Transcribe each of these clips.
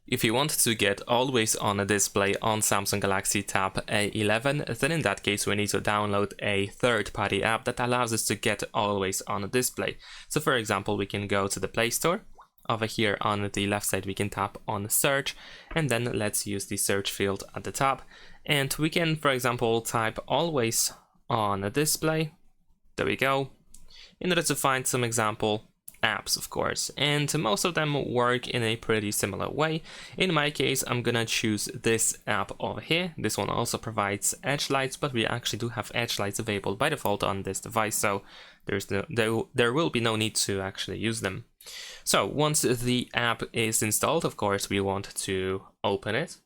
If you want to get always on a display on Samsung Galaxy Tab A11, then in that case we need to download a third-party app that allows us to get always on a display. So for example, we can go to the Play Store. Over here on the left side we can tap on search, and then let's use the search field at the top. And we can, for example, type always on a display. There we go. In order to find some example apps, of course, and most of them work in a pretty similar way. In my case, I'm gonna choose this app over here. This one also provides edge lights, but we actually do have edge lights available by default on this device, so there will be no need to actually use them. So once the app is installed, of course, we want to open it.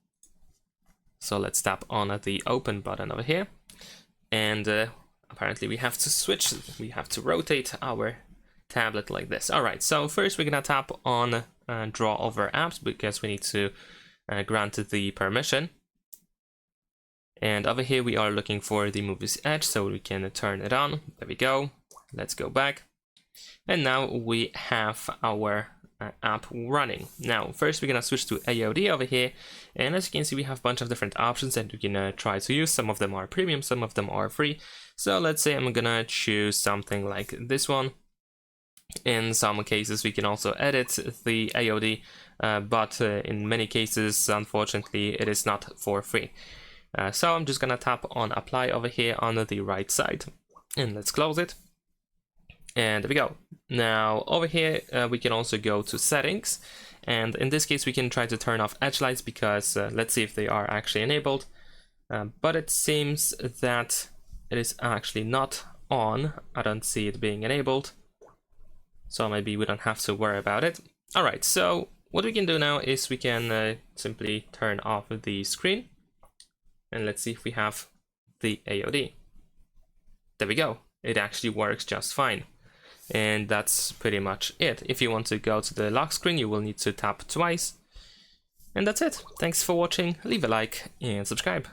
So let's tap on the open button over here, and apparently we have to rotate our tablet like this. Alright, so first we're gonna tap on draw over apps because we need to grant the permission. And over here we are looking for the movies edge, so we can turn it on. There we go. Let's go back. And now we have our app running. Now first we're gonna switch to AOD over here, and as you can see we have a bunch of different options that you can try to use. Some of them are premium, some of them are free. So let's say I'm gonna choose something like this one. In some cases we can also edit the AOD, but in many cases unfortunately it is not for free. So I'm just gonna tap on apply over here on the right side, and let's close it. And there we go. Now over here we can also go to settings, and in this case we can try to turn off edge lights because let's see if they are actually enabled, but it seems that it is actually not on. I don't see it being enabled, so maybe we don't have to worry about it. Alright, so what we can do now is we can simply turn off the screen, and let's see if we have the AOD. There we go. It actually works just fine. And that's pretty much it. If you want to go to the lock screen, you will need to tap twice. And that's it. Thanks for watching. Leave a like and subscribe.